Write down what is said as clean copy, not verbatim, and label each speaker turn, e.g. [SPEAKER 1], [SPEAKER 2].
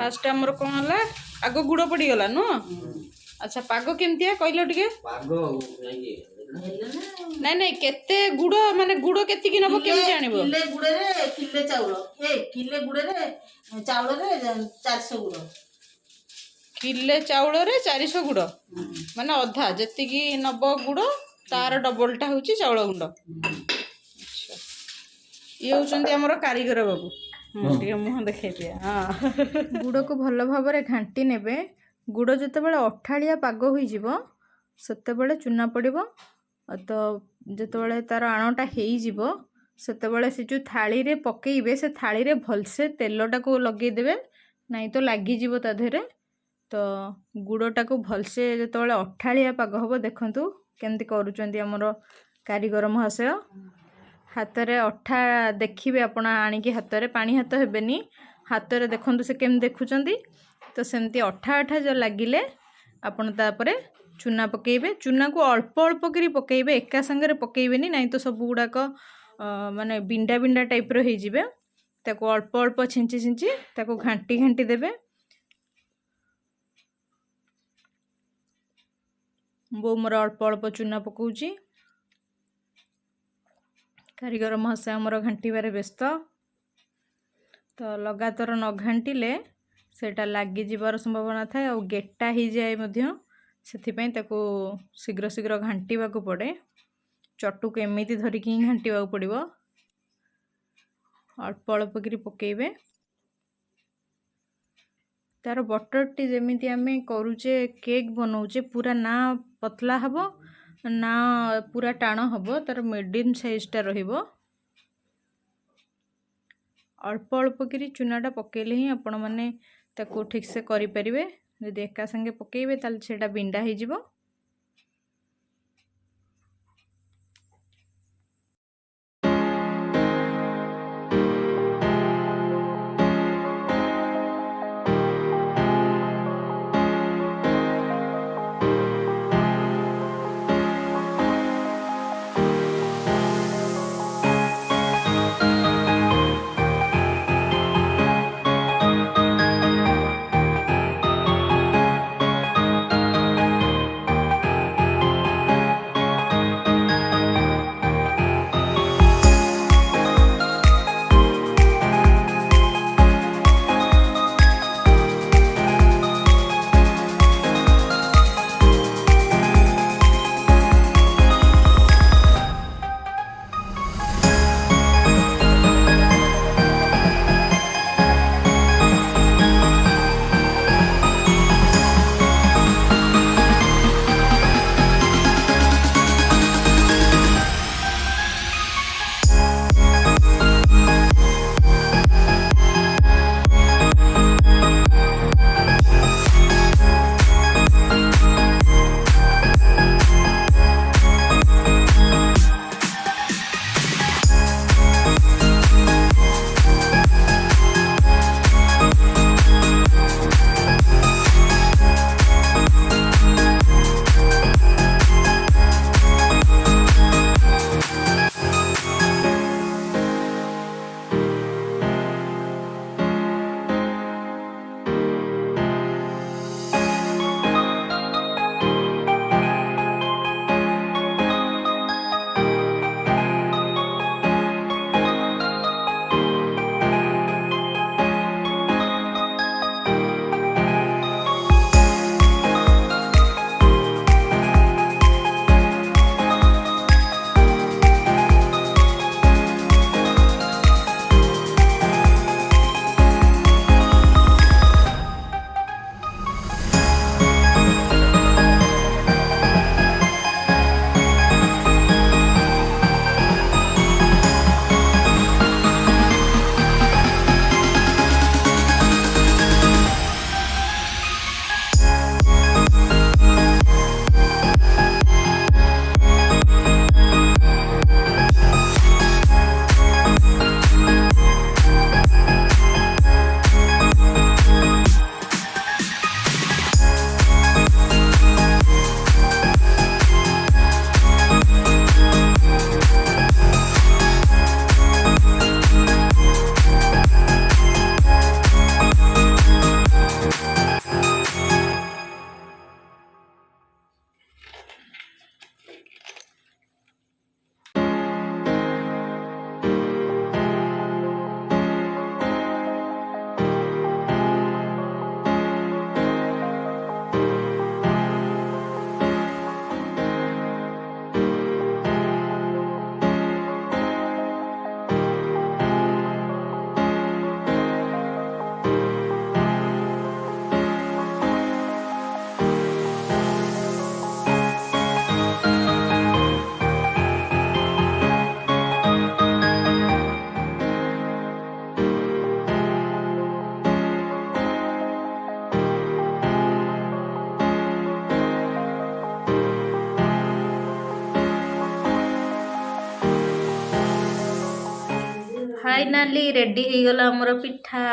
[SPEAKER 1] Fast आमर कौन है आग गुड़ पड़गला नु अच्छा पाग केमतिया कहलो टिके नहीं नहीं केते गुड़ माने गुड़ केति कि नबो केम जानिबो
[SPEAKER 2] किले गुड़े रे किले चाउल किले गुड़े रे चाउल रे 400 गुड़
[SPEAKER 1] किले चाउल रे 400 गुड़ माने अधा जति कि नबो गुड़ तार डबलटा होची चाउल गुंड अच्छा ये होचंदी हमर कारीगर बाबू टिके मुह देखाई दिया हां
[SPEAKER 3] गुड़ को भल भाव में घाटी नेबे गुड़ जितेबाला अठाड़िया पाग हो सेतेबाला चूना पड़ो तो जितेबाला तार आणटा हो सेतेबाला से जो थाली रे पकेइबे से थाली रे भलसे तेलटा को लगेदेबे नहीं तो लगी जीवो ता देहरे तो गुड़टा को भलसे जितेबाला अठाड़िया पाग हम देखंतु केमती करूचंती हमर कारीगर महाशय हाथ रे अठा देखिए आपण आनिकी हाथ रे पानी हाथ हेबेनी हाथ रे देखंतु से केम देखुचंती तो सेमती अठा अठा जो लगिले आपण तापरे चूना पकेइबे चूना को अल्प अल्प करी पकेइबे एका संगे पकेइबेनी नहीं तो सब गुड़ाक माने बिंडा बिंडा टाइप रो हे जिवे ताको अल्प अल्प छिंची छिंची ताको घांटी घांटी देबे बो मोर अल्प अल्प चूना पकाउची कारीगर महाशय आमर घांटार व्यस्त तो लगातार न घांटिले सेटा लगी जीवार संभावना थाए और गेटा ही जाए मध्य सेथिपई ताको शीघ्र शीघ्र घांटिबा को पड़े चटू को एमिति धरिकी ही घांटिबा को पड़िबो अल्प अल्प करी पकेइबे तार बटरटी जेमिति आमे करूचे केक बनाऊचे पूरा ना पतला हबो ना पूरा टाण हबो तार मीडियम साइजटा रहिबो अल्प अल्प करी चूनाटा पकेले ही आपण माने ताको ठीक से करि परिबे यदि एका संगे पकेइबे ताल सेटा बिंडा हे जिवो ଫାଇନାଲି ରେଡି ହେଇଗଲା ଆମର ପିଠା।